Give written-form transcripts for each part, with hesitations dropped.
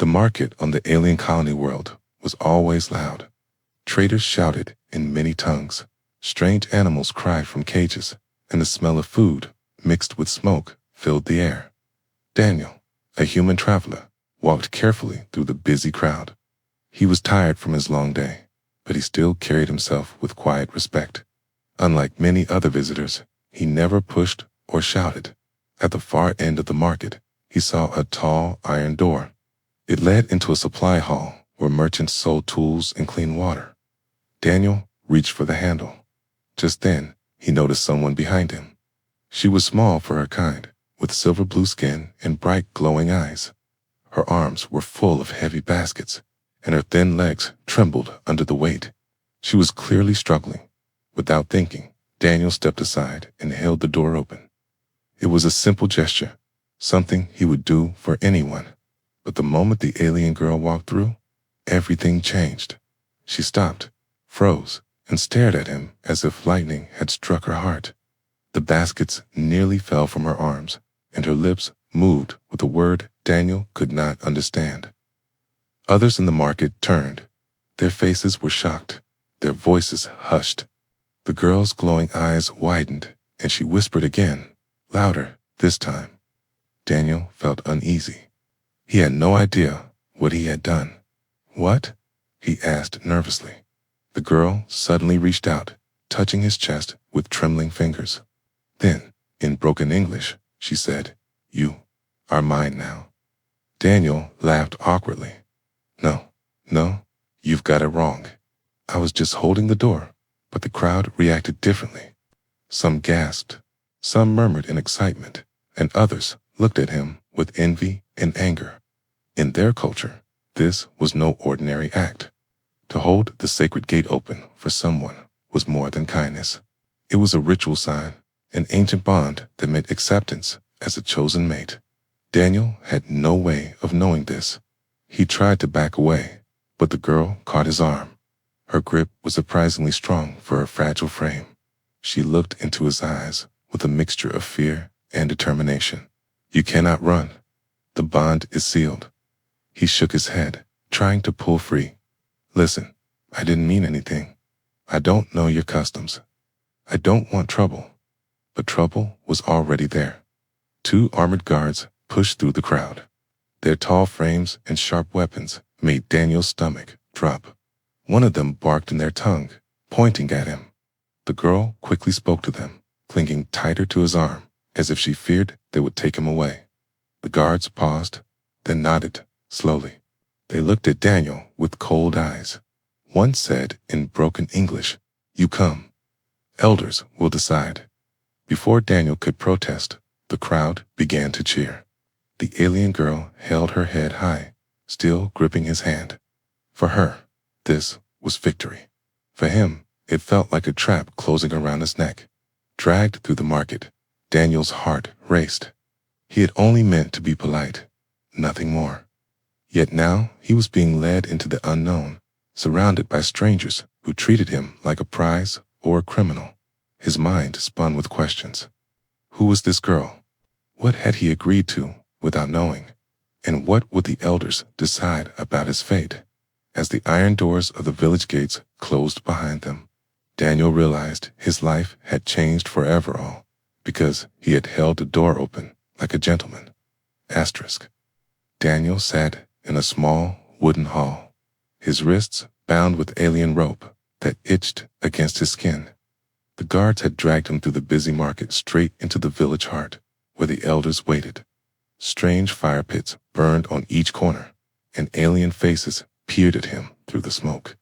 The market on the alien colony world was always loud. Traders shouted in many tongues. Strange animals cried from cages, and the smell of food, mixed with smoke, filled the air. Daniel, a human traveler, walked carefully through the busy crowd. He was tired from his long day, but he still carried himself with quiet respect. Unlike many other visitors, he never pushed or shouted. At the far end of the market, he saw a tall iron door. It led into a supply hall where merchants sold tools and clean water. Daniel reached for the handle. Just then, he noticed someone behind him. She was small for her kind, with silver blue skin and bright glowing eyes. Her arms were full of heavy baskets, and her thin legs trembled under the weight. She was clearly struggling. Without thinking, Daniel stepped aside and held the door open. It was a simple gesture, something he would do for anyone. But the moment the alien girl walked through, everything changed. She stopped, froze, and stared at him as if lightning had struck her heart. The baskets nearly fell from her arms, and her lips moved with a word Daniel could not understand. Others in the market turned. Their faces were shocked, their voices hushed. The girl's glowing eyes widened, and she whispered again, louder this time. Daniel felt uneasy. He had no idea what he had done. "What?" he asked nervously. The girl suddenly reached out, touching his chest with trembling fingers. Then, in broken English, she said, "You are mine now." Daniel laughed awkwardly. No, you've got it wrong. I was just holding the door." But the crowd reacted differently. Some gasped, some murmured in excitement, and others looked at him with envy and anger. In their culture, this was no ordinary act. To hold the sacred gate open for someone was more than kindness. It was a ritual sign, an ancient bond that meant acceptance as a chosen mate. Daniel had no way of knowing this. He tried to back away, but the girl caught his arm. Her grip was surprisingly strong for her fragile frame. She looked into his eyes with a mixture of fear and determination. "You cannot run. The bond is sealed." He shook his head, trying to pull free. "Listen, I didn't mean anything. I don't know your customs. I don't want trouble." But trouble was already there. Two armored guards pushed through the crowd. Their tall frames and sharp weapons made Daniel's stomach drop. One of them barked in their tongue, pointing at him. The girl quickly spoke to them, clinging tighter to his arm, as if she feared they would take him away. The guards paused, then nodded, slowly. They looked at Daniel with cold eyes. One said in broken English, "You come. Elders will decide." Before Daniel could protest, the crowd began to cheer. The alien girl held her head high, still gripping his hand. For her, this was victory. For him, it felt like a trap closing around his neck. Dragged through the market, Daniel's heart raced. He had only meant to be polite, nothing more. Yet now he was being led into the unknown, surrounded by strangers who treated him like a prize or a criminal. His mind spun with questions. Who was this girl? What had he agreed to without knowing? And what would the elders decide about his fate? As the iron doors of the village gates closed behind them, Daniel realized his life had changed forever all because he had held the door open like a gentleman. Daniel sat in a small wooden hall, his wrists bound with alien rope that itched against his skin. The guards had dragged him through the busy market straight into the village heart, where the elders waited. Strange fire pits burned on each corner, and alien faces peered at him through the smoke.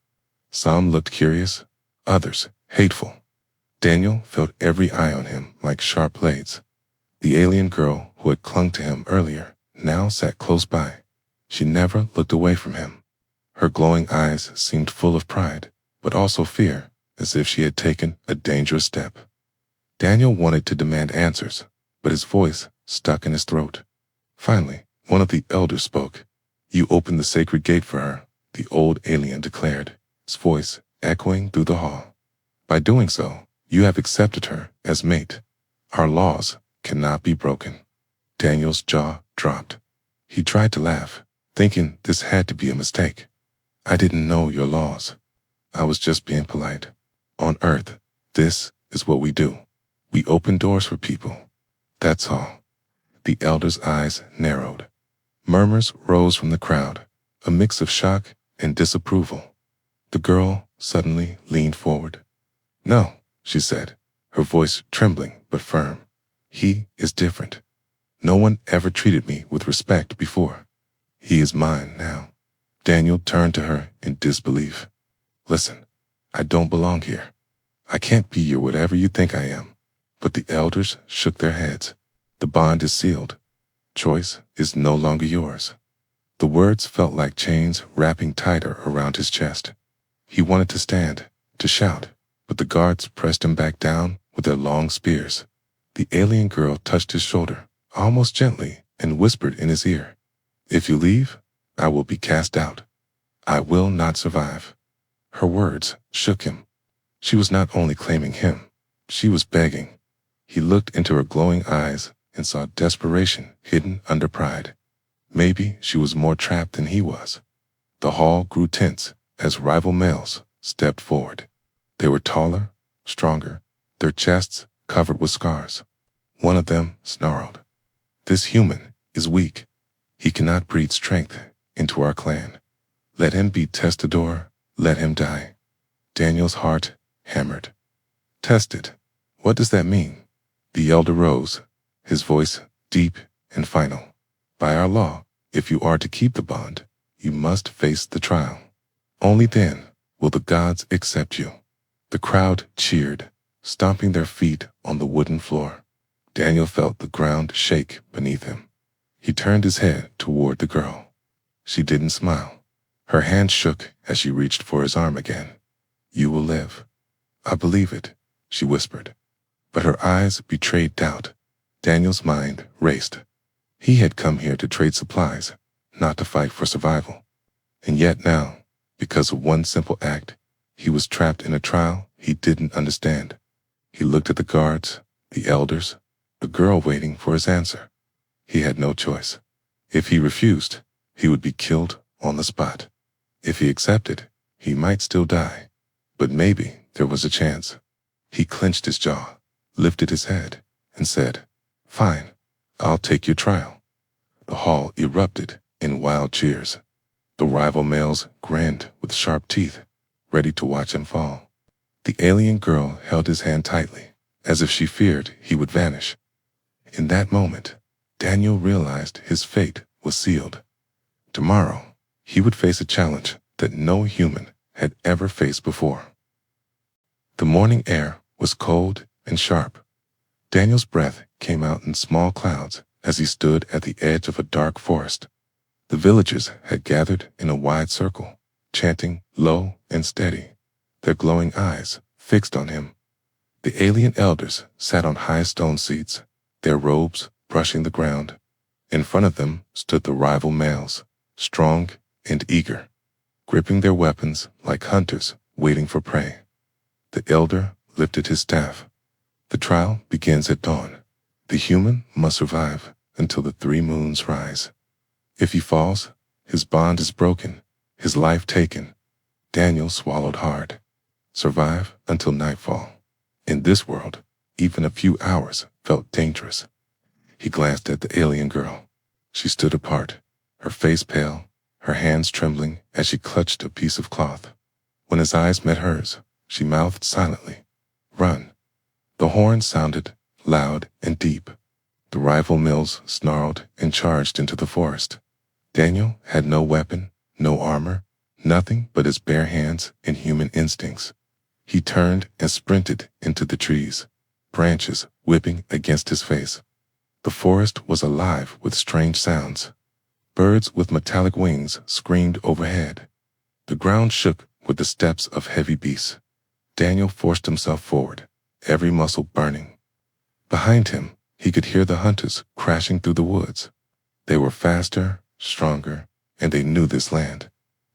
Some looked curious, others hateful. Daniel felt every eye on him like sharp blades. The alien girl who had clung to him earlier now sat close by. She never looked away from him. Her glowing eyes seemed full of pride, but also fear, as if she had taken a dangerous step. Daniel wanted to demand answers, but his voice stuck in his throat. Finally, one of the elders spoke. "You opened the sacred gate for her," the old alien declared, his voice echoing through the hall. "By doing so, you have accepted her as mate. Our laws cannot be broken." Daniel's jaw dropped. He tried to laugh, thinking this had to be a mistake. I didn't know your laws. I was just being polite. On Earth, this is what we do. We open doors for people. That's all. The elder's eyes narrowed. Murmurs rose from the crowd, a mix of shock and disapproval. The girl suddenly leaned forward. No, she said, her voice trembling but firm. He is different. No one ever treated me with respect before. He is mine now. Daniel turned to her in disbelief. Listen, I don't belong here. I can't be your whatever you think I am. But the elders shook their heads. The bond is sealed. Choice is no longer yours. The words felt like chains wrapping tighter around his chest. He wanted to stand, to shout, but the guards pressed him back down with their long spears. The alien girl touched his shoulder, almost gently, and whispered in his ear, "If you leave, I will be cast out. I will not survive." Her words shook him. She was not only claiming him, she was begging. He looked into her glowing eyes and saw desperation hidden under pride. Maybe she was more trapped than he was. The hall grew tense as rival males stepped forward. They were taller, stronger, their chests covered with scars. One of them snarled, "This human is weak. He cannot breed strength into our clan. Let him be testador, let him die." Daniel's heart hammered. Tested? What does that mean? The elder rose, his voice deep and final. By our law, if you are to keep the bond, you must face the trial. Only then will the gods accept you. The crowd cheered, stomping their feet on the wooden floor. Daniel felt the ground shake beneath him. He turned his head toward the girl. She didn't smile. Her hand shook as she reached for his arm again. "You will live." "I believe it," she whispered. But her eyes betrayed doubt. Daniel's mind raced. He had come here to trade supplies, not to fight for survival. And yet now, because of one simple act, he was trapped in a trial he didn't understand. He looked at the guards, the elders, the girl waiting for his answer. He had no choice. If he refused, he would be killed on the spot. If he accepted, he might still die. But maybe there was a chance. He clenched his jaw, lifted his head, and said, "Fine, I'll take your trial." The hall erupted in wild cheers. The rival males grinned with sharp teeth, ready to watch him fall. The alien girl held his hand tightly, as if she feared he would vanish. In that moment, Daniel realized his fate was sealed. Tomorrow, he would face a challenge that no human had ever faced before. The morning air was cold and sharp. Daniel's breath came out in small clouds as he stood at the edge of a dark forest. The villagers had gathered in a wide circle, chanting low and steady, their glowing eyes fixed on him. The alien elders sat on high stone seats, their robes brushing the ground. In front of them stood the rival males, strong and eager, gripping their weapons like hunters waiting for prey. The elder lifted his staff. "The trial begins at dawn. The human must survive until the 3 moons rise. If he falls, his bond is broken, his life taken." Daniel swallowed hard. Survive until nightfall. In this world, even a few hours felt dangerous. He glanced at the alien girl. She stood apart, her face pale, her hands trembling as she clutched a piece of cloth. When his eyes met hers, she mouthed silently, "Run." The horn sounded loud and deep. The rival males snarled and charged into the forest. Daniel had no weapon, no armor, nothing but his bare hands and human instincts. He turned and sprinted into the trees, branches whipping against his face. The forest was alive with strange sounds. Birds with metallic wings screamed overhead. The ground shook with the steps of heavy beasts. Daniel forced himself forward, every muscle burning. Behind him, he could hear the hunters crashing through the woods. They were faster, stronger, and they knew this land.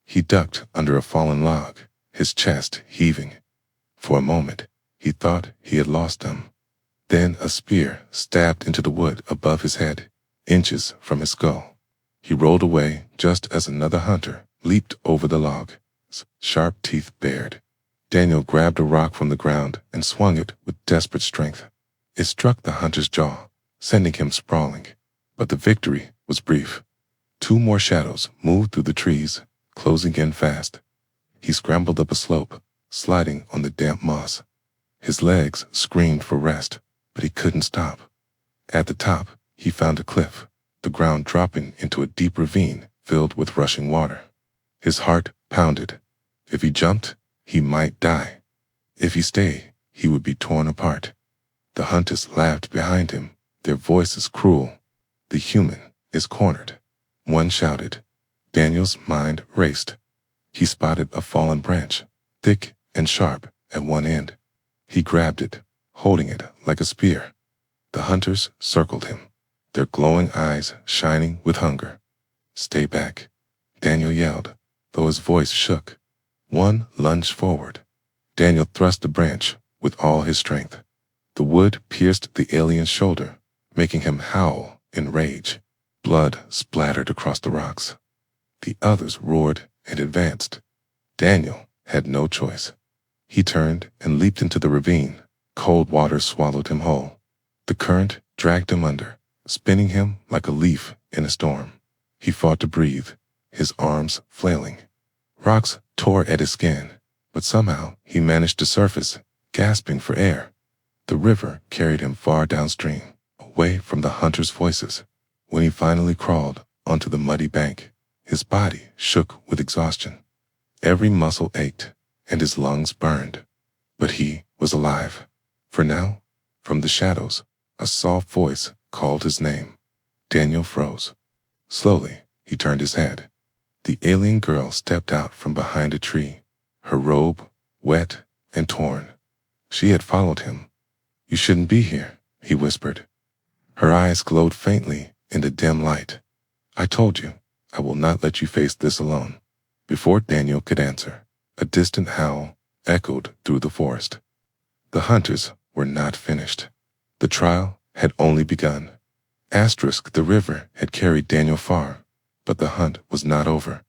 He ducked under a fallen log, his chest heaving. For a moment, he thought he had lost them. Then a spear stabbed into the wood above his head, inches from his skull. He rolled away just as another hunter leaped over the log, sharp teeth bared. Daniel grabbed a rock from the ground and swung it with desperate strength. It struck the hunter's jaw, sending him sprawling. But the victory was brief. Two more shadows moved through the trees, closing in fast. He scrambled up a slope, sliding on the damp moss. His legs screamed for rest, but he couldn't stop. At the top, he found a cliff, the ground dropping into a deep ravine filled with rushing water. His heart pounded. If he jumped, he might die. If he stayed, he would be torn apart. The hunters laughed behind him, their voices cruel. The human is cornered. One shouted. Daniel's mind raced. He spotted a fallen branch, thick and sharp at one end. He grabbed it, holding it like a spear. The hunters circled him, their glowing eyes shining with hunger. Stay back, Daniel yelled, though his voice shook. One lunged forward. Daniel thrust the branch with all his strength. The wood pierced the alien's shoulder, making him howl in rage. Blood splattered across the rocks. The others roared and advanced. Daniel had no choice. He turned and leaped into the ravine. Cold water swallowed him whole. The current dragged him under, spinning him like a leaf in a storm. He fought to breathe, his arms flailing. Rocks tore at his skin, but somehow he managed to surface, gasping for air. The river carried him far downstream, away from the hunters' voices. When he finally crawled onto the muddy bank, his body shook with exhaustion. Every muscle ached, and his lungs burned. But he was alive. For now, from the shadows, a soft voice called his name. Daniel froze. Slowly, he turned his head. The alien girl stepped out from behind a tree, her robe wet and torn. She had followed him. You shouldn't be here, he whispered. Her eyes glowed faintly in the dim light. I told you, I will not let you face this alone. Before Daniel could answer, a distant howl echoed through the forest. The hunters were not finished. The trial had only begun. The river had carried Daniel far, but the hunt was not over.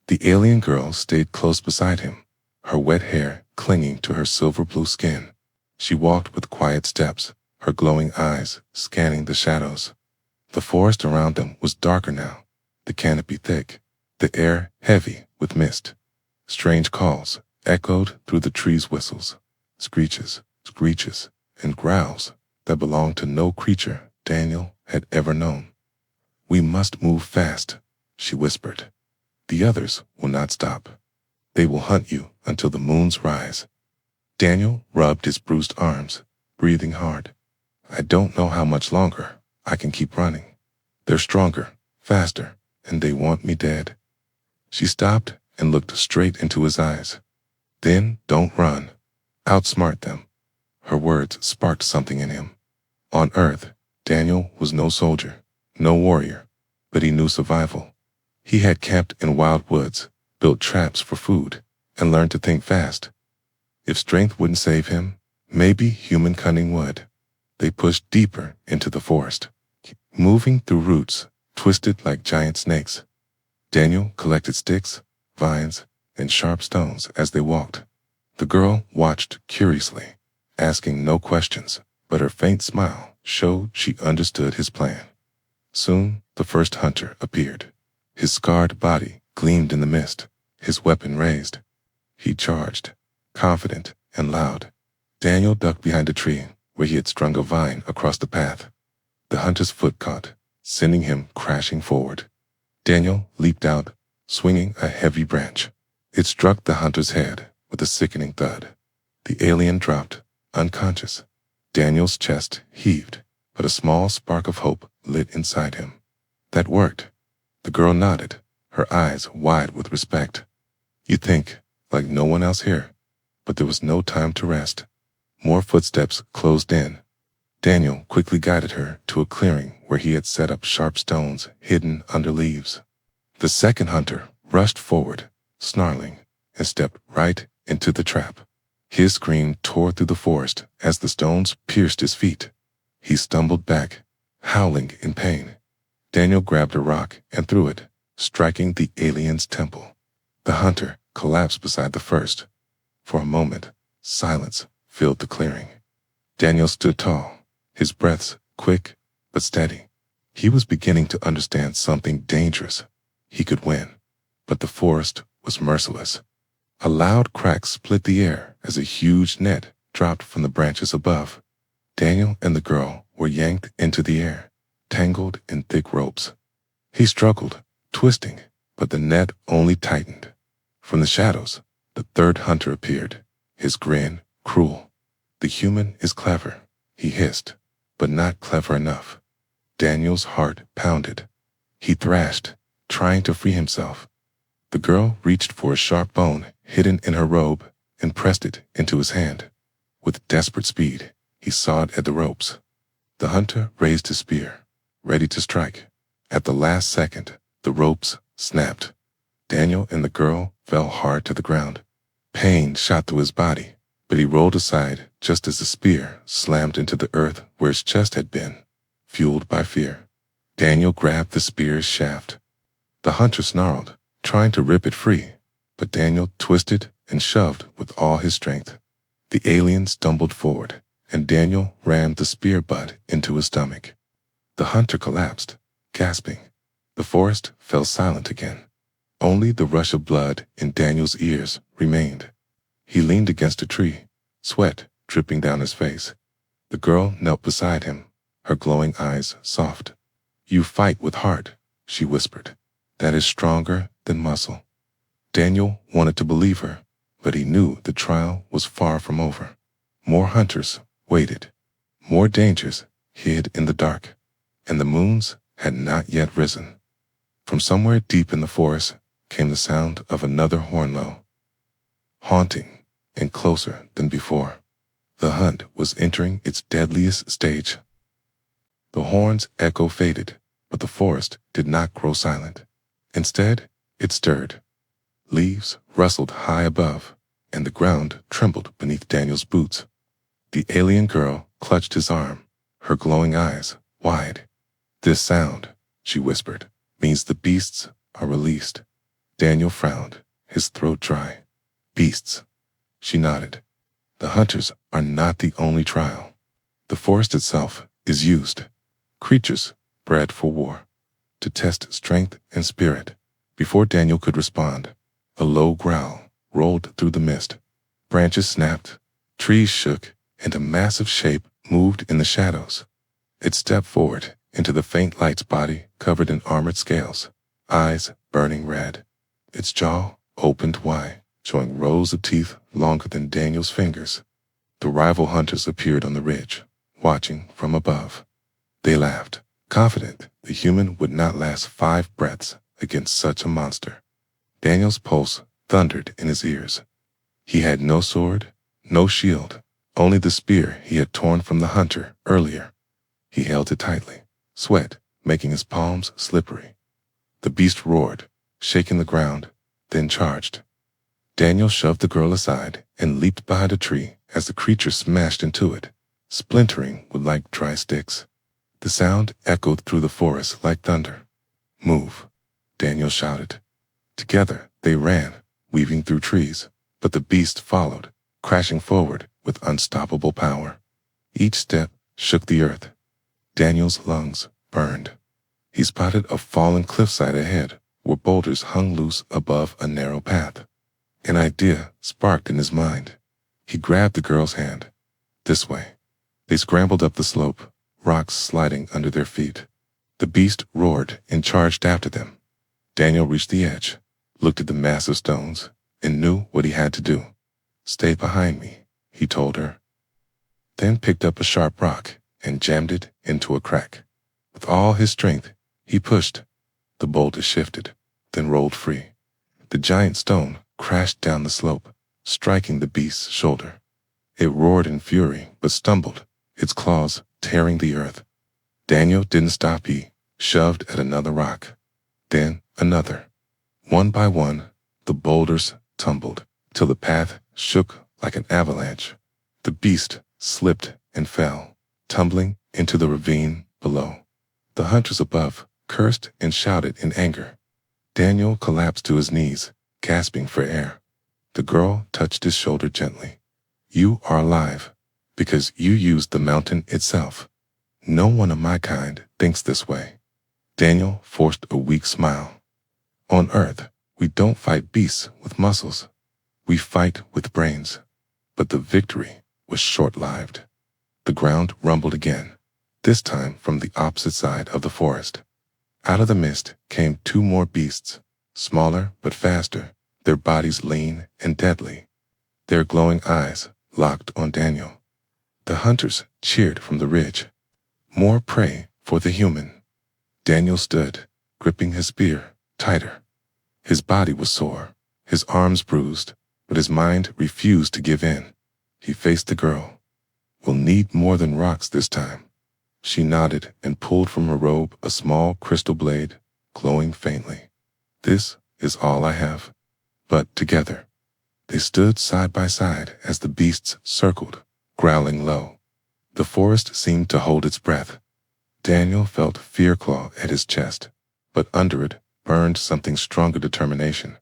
The alien girl stayed close beside him, her wet hair clinging to her silver-blue skin. She walked with quiet steps, her glowing eyes scanning the shadows. The forest around them was darker now, the canopy thick, the air heavy with mist. Strange calls echoed through the trees' whistles, screeches, screeches, and growls that belonged to no creature Daniel had ever known. We must move fast, she whispered. The others will not stop. They will hunt you until the moons rise. Daniel rubbed his bruised arms, breathing hard. I don't know how much longer I can keep running. They're stronger, faster, and they want me dead. She stopped and looked straight into his eyes. Then don't run. Outsmart them. Her words sparked something in him. On Earth, Daniel was no soldier, no warrior, but he knew survival. He had camped in wild woods, built traps for food, and learned to think fast. If strength wouldn't save him, maybe human cunning would. They pushed deeper into the forest, moving through roots twisted like giant snakes. Daniel collected sticks, vines, and sharp stones as they walked. The girl watched curiously, asking no questions, but her faint smile showed she understood his plan. Soon, the first hunter appeared. His scarred body gleamed in the mist, his weapon raised. He charged, confident and loud. Daniel ducked behind a tree where he had strung a vine across the path. The hunter's foot caught, sending him crashing forward. Daniel leaped out, swinging a heavy branch. It struck the hunter's head with a sickening thud. The alien dropped, unconscious. Daniel's chest heaved, but a small spark of hope lit inside him. That worked. The girl nodded, her eyes wide with respect. You think, like no one else here. But there was no time to rest. More footsteps closed in. Daniel quickly guided her to a clearing where he had set up sharp stones hidden under leaves. The second hunter rushed forward, snarling, and stepped right into the trap. His scream tore through the forest as the stones pierced his feet. He stumbled back, howling in pain. Daniel grabbed a rock and threw it, striking the alien's temple. The hunter collapsed beside the first. For a moment, silence filled the clearing. Daniel stood tall, his breaths quick but steady. He was beginning to understand something dangerous. He could win, but the forest was merciless. A loud crack split the air as a huge net dropped from the branches above. Daniel and the girl were yanked into the air, tangled in thick ropes. He struggled, twisting, but the net only tightened. From the shadows, the third hunter appeared, his grin cruel. "The human is clever," he hissed, "but not clever enough." Daniel's heart pounded. He thrashed, trying to free himself. The girl reached for a sharp bone hidden in her robe and pressed it into his hand. With desperate speed, he sawed at the ropes. The hunter raised his spear, ready to strike. At the last second, the ropes snapped. Daniel and the girl fell hard to the ground. Pain shot through his body, but he rolled aside just as the spear slammed into the earth where his chest had been. Fueled by fear, Daniel grabbed the spear's shaft. The hunter snarled, trying to rip it free, but Daniel twisted and shoved with all his strength. The alien stumbled forward, and Daniel rammed the spear butt into his stomach. The hunter collapsed, gasping. The forest fell silent again. Only the rush of blood in Daniel's ears remained. He leaned against a tree, sweat dripping down his face. The girl knelt beside him, her glowing eyes soft. "You fight with heart," she whispered. "That is stronger than muscle." Daniel wanted to believe her, but he knew the trial was far from over. More hunters waited. More dangers hid in the dark, and the moons had not yet risen. From somewhere deep in the forest came the sound of another hornlow, haunting and closer than before. The hunt was entering its deadliest stage. The horn's echo faded, but the forest did not grow silent. Instead, it stirred. Leaves rustled high above, and the ground trembled beneath Daniel's boots. The alien girl clutched his arm, her glowing eyes wide. "This sound," she whispered, "means the beasts are released." Daniel frowned, his throat dry. "Beasts." She nodded. "The hunters are not the only trial. The forest itself is used. Creatures bred for war, to test strength and spirit." Before Daniel could respond, a low growl rolled through the mist. Branches snapped, trees shook, and a massive shape moved in the shadows. It stepped forward into the faint light's body covered in armored scales, eyes burning red. Its jaw opened wide, showing rows of teeth longer than Daniel's fingers. The rival hunters appeared on the ridge, watching from above. They laughed, confident the human would not last 5 breaths against such a monster. Daniel's pulse thundered in his ears. He had no sword, no shield, only the spear he had torn from the hunter earlier. He held it tightly, sweat making his palms slippery. The beast roared, shaking the ground, then charged. Daniel shoved the girl aside and leaped behind a tree as the creature smashed into it, splintering wood like dry sticks. The sound echoed through the forest like thunder. "Move," Daniel shouted. Together they ran, weaving through trees, but the beast followed, crashing forward with unstoppable power. Each step shook the earth. Daniel's lungs burned. He spotted a fallen cliffside ahead, where boulders hung loose above a narrow path. An idea sparked in his mind. He grabbed the girl's hand. "This way." They scrambled up the slope, rocks sliding under their feet. The beast roared and charged after them. Daniel reached the edge, looked at the massive stones, and knew what he had to do. "Stay behind me," he told her. Then picked up a sharp rock and jammed it into a crack. With all his strength, he pushed. The boulder shifted, then rolled free. The giant stone crashed down the slope, striking the beast's shoulder. It roared in fury, but stumbled, its claws tearing the earth. Daniel didn't stop. He shoved at another rock, then another. One by one, the boulders tumbled, till the path shook like an avalanche. The beast slipped and fell, tumbling into the ravine below. The hunters above cursed and shouted in anger. Daniel collapsed to his knees, gasping for air. The girl touched his shoulder gently. You are alive, because you used the mountain itself. No one of my kind thinks this way. Daniel forced a weak smile. On Earth, we don't fight beasts with muscles. We fight with brains. But the victory was short-lived. The ground rumbled again, this time from the opposite side of the forest. Out of the mist came two more beasts, smaller but faster, their bodies lean and deadly. Their glowing eyes locked on Daniel. The hunters cheered from the ridge. More prey for the human. Daniel stood, gripping his spear tighter. His body was sore, his arms bruised, but his mind refused to give in. He faced the girl. We'll need more than rocks this time. She nodded and pulled from her robe a small crystal blade, glowing faintly. This is all I have. But together, they stood side by side as the beasts circled, growling low. The forest seemed to hold its breath. Daniel felt fear claw at his chest, but under it burned something stronger determination.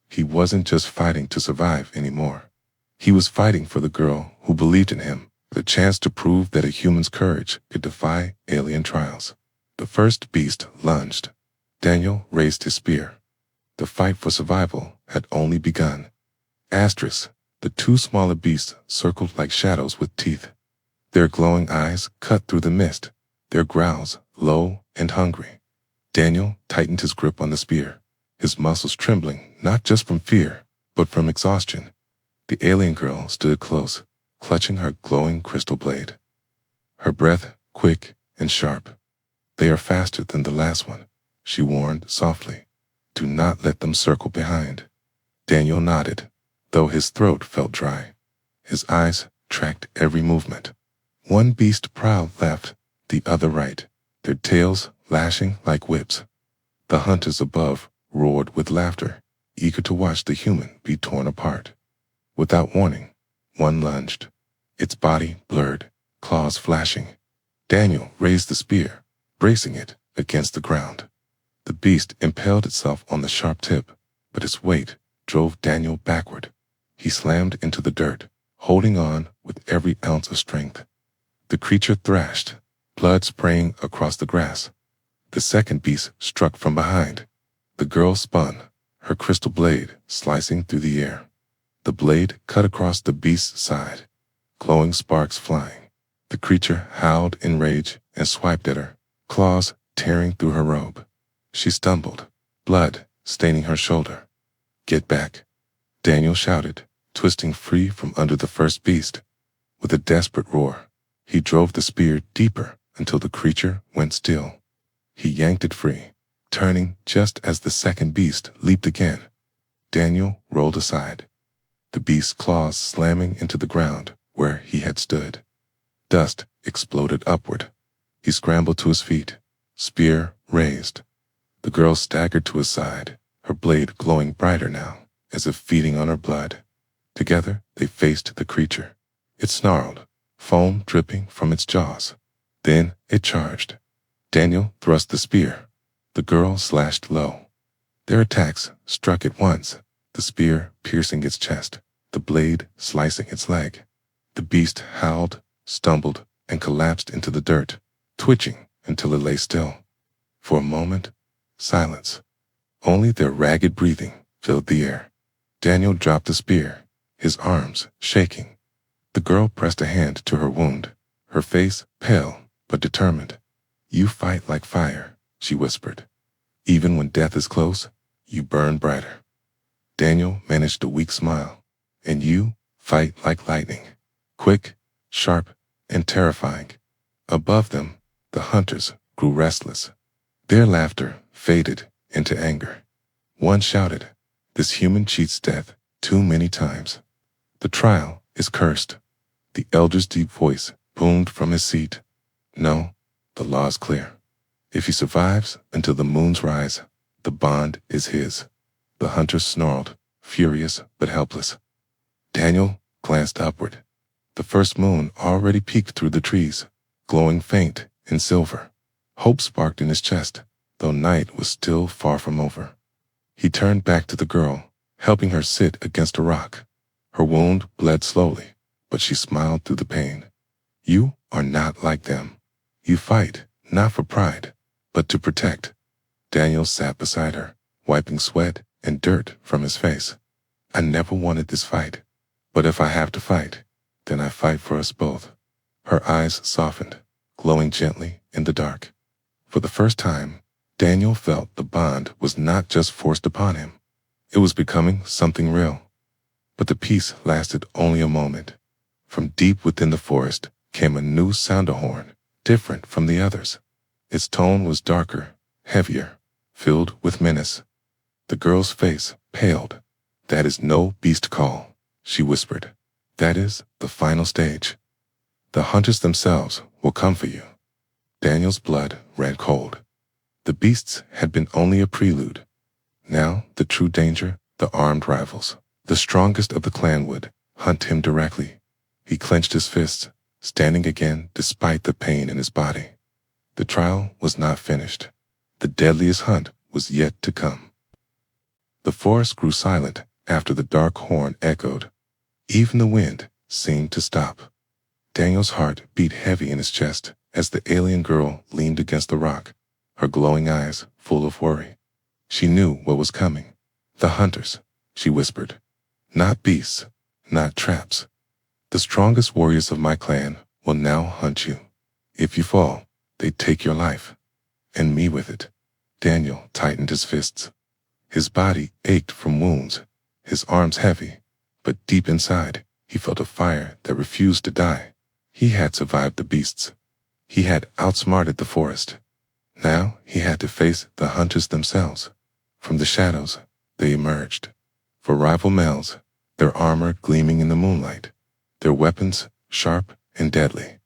He wasn't just fighting to survive anymore. He was fighting for the girl who believed in him, the chance to prove that a human's courage could defy alien trials. The first beast lunged. Daniel raised his spear. The fight for survival had only begun. Asterisk, the two smaller beasts circled like shadows with teeth. Their glowing eyes cut through the mist, their growls low and hungry. Daniel tightened his grip on the spear, his muscles trembling not just from fear, but from exhaustion. The alien girl stood close, clutching her glowing crystal blade. Her breath quick and sharp. They are faster than the last one, she warned softly. Do not let them circle behind. Daniel nodded, though his throat felt dry. His eyes tracked every movement. One beast prowled left, the other right, their tails lashing like whips. The hunters above roared with laughter, eager to watch the human be torn apart. Without warning, one lunged, its body blurred, claws flashing. Daniel raised the spear, bracing it against the ground. The beast impaled itself on the sharp tip, but its weight drove Daniel backward. He slammed into the dirt, holding on with every ounce of strength. The creature thrashed, blood spraying across the grass. The second beast struck from behind. The girl spun, her crystal blade slicing through the air. The blade cut across the beast's side, glowing sparks flying. The creature howled in rage and swiped at her, claws tearing through her robe. She stumbled, blood staining her shoulder. Get back, Daniel shouted, twisting free from under the first beast. With a desperate roar, he drove the spear deeper until the creature went still. He yanked it free, turning just as the second beast leaped again. Daniel rolled aside, the beast's claws slamming into the ground where he had stood. Dust exploded upward. He scrambled to his feet, spear raised. The girl staggered to his side, her blade glowing brighter now, as if feeding on her blood. Together, they faced the creature. It snarled, foam dripping from its jaws. Then it charged. Daniel thrust the spear. The girl slashed low. Their attacks struck at once, the spear piercing its chest, the blade slicing its leg. The beast howled, stumbled, and collapsed into the dirt, twitching until it lay still. For a moment, silence. Only their ragged breathing filled the air. Daniel dropped the spear, his arms shaking. The girl pressed a hand to her wound, her face pale but determined. You fight like fire, she whispered. Even when death is close, you burn brighter. Daniel managed a weak smile. And you fight like lightning, quick, sharp, and terrifying. Above them, the hunters grew restless. Their laughter faded into anger. One shouted, this human cheats death too many times. The trial is cursed. The elder's deep voice boomed from his seat. No, the law is clear. If he survives until the moon's rise, the bond is his. The hunter snarled, furious but helpless. Daniel glanced upward. The first moon already peeked through the trees, glowing faint in silver. Hope sparked in his chest. though night was still far from over. He turned back to the girl, helping her sit against a rock. Her wound bled slowly, but she smiled through the pain. You are not like them. You fight, not for pride, but to protect. Daniel sat beside her, wiping sweat and dirt from his face. I never wanted this fight, but if I have to fight, then I fight for us both. Her eyes softened, glowing gently in the dark. For the first time, Daniel felt the bond was not just forced upon him. It was becoming something real. But the peace lasted only a moment. From deep within the forest came a new sounder horn, different from the others. Its tone was darker, heavier, filled with menace. The girl's face paled. That is no beast call, she whispered. That is the final stage. The hunters themselves will come for you. Daniel's blood ran cold. The beasts had been only a prelude. Now the true danger, the armed rivals, the strongest of the clan would hunt him directly. He clenched his fists, standing again despite the pain in his body. The trial was not finished. The deadliest hunt was yet to come. The forest grew silent after the dark horn echoed. Even the wind seemed to stop. Daniel's heart beat heavy in his chest as the alien girl leaned against the rock, her glowing eyes full of worry. She knew what was coming. The hunters, she whispered. Not beasts, not traps. The strongest warriors of my clan will now hunt you. If you fall, they take your life, and me with it. Daniel tightened his fists. His body ached from wounds, his arms heavy, but deep inside, he felt a fire that refused to die. He had survived the beasts. He had outsmarted the forest. Now he had to face the hunters themselves. From the shadows, they emerged. For rival males, their armor gleaming in the moonlight, their weapons sharp and deadly.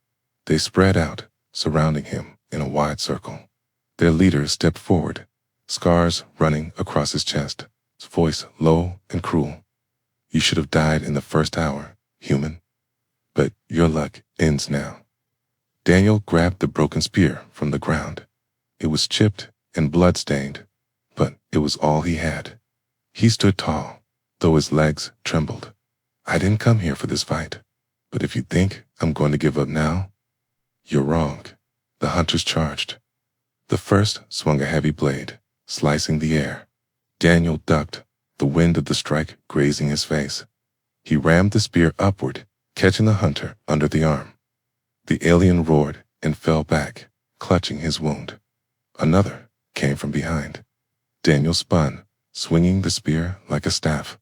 They spread out, surrounding him in a wide circle. Their leader stepped forward, scars running across his chest, his voice low and cruel. You should have died in the first hour, human. But your luck ends now. Daniel grabbed the broken spear from the ground. It was chipped and blood-stained, but it was all he had. He stood tall, though his legs trembled. I didn't come here for this fight, but if you think I'm going to give up now, you're wrong. The hunters charged. The first swung a heavy blade, slicing the air. Daniel ducked, the wind of the strike grazing his face. He rammed the spear upward, catching the hunter under the arm. The alien roared and fell back, clutching his wound. Another came from behind. Daniel spun, swinging the spear like a staff.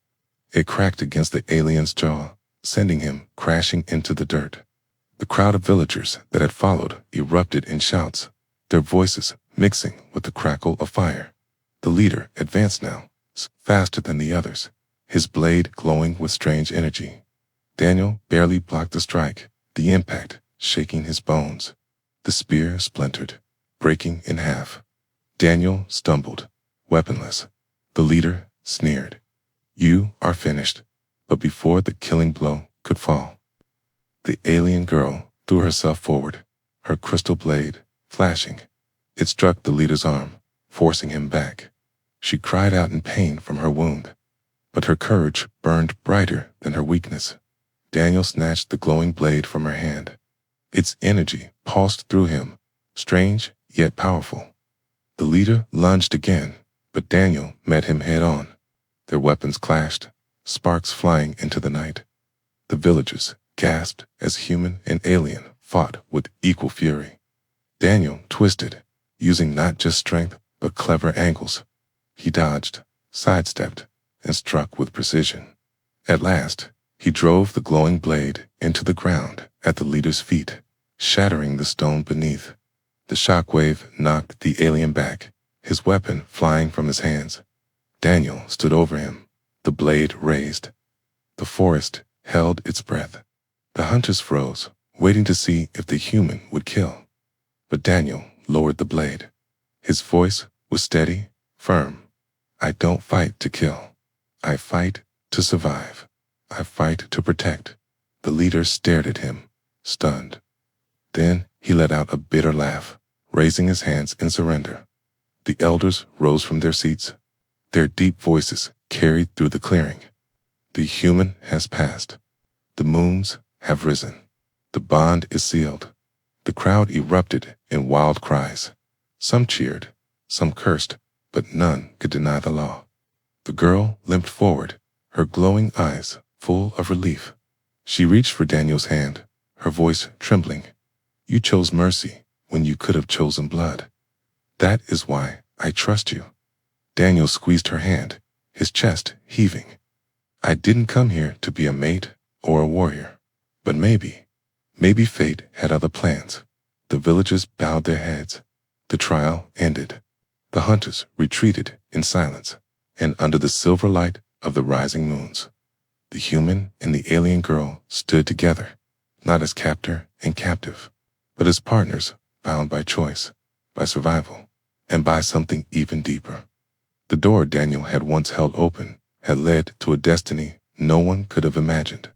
It cracked against the alien's jaw, sending him crashing into the dirt. The crowd of villagers that had followed erupted in shouts, their voices mixing with the crackle of fire. The leader advanced now, faster than the others, his blade glowing with strange energy. Daniel barely blocked the strike, the impact shaking his bones. The spear splintered, breaking in half. Daniel stumbled, weaponless. The leader sneered. You are finished. But before the killing blow could fall, the alien girl threw herself forward, her crystal blade flashing. It struck the leader's arm, forcing him back. She cried out in pain from her wound, but her courage burned brighter than her weakness. Daniel snatched the glowing blade from her hand. Its energy pulsed through him, strange yet powerful. The leader lunged again, but Daniel met him head-on. Their weapons clashed, sparks flying into the night. The villagers gasped as human and alien fought with equal fury. Daniel twisted, using not just strength but clever angles. He dodged, sidestepped, and struck with precision. At last, he drove the glowing blade into the ground at the leader's feet, shattering the stone beneath. The shockwave knocked the alien back, his weapon flying from his hands. Daniel stood over him, the blade raised. The forest held its breath. The hunters froze, waiting to see if the human would kill. But Daniel lowered the blade. His voice was steady, firm. I don't fight to kill. I fight to survive. I fight to protect. The leader stared at him, stunned. Then he let out a bitter laugh, raising his hands in surrender. The elders rose from their seats. Their deep voices carried through the clearing. The human has passed. The moons have risen. The bond is sealed. The crowd erupted in wild cries. Some cheered, some cursed, but none could deny the law. The girl limped forward, her glowing eyes full of relief. She reached for Daniel's hand, her voice trembling. You chose mercy when you could have chosen blood. That is why I trust you. Daniel squeezed her hand, his chest heaving. I didn't come here to be a mate or a warrior, but maybe fate had other plans. The villagers bowed their heads. The trial ended. The hunters retreated in silence, and under the silver light of the rising moons, the human and the alien girl stood together, not as captor and captive, but as partners bound by choice, by survival, and by something even deeper. The door Daniel had once held open had led to a destiny no one could have imagined.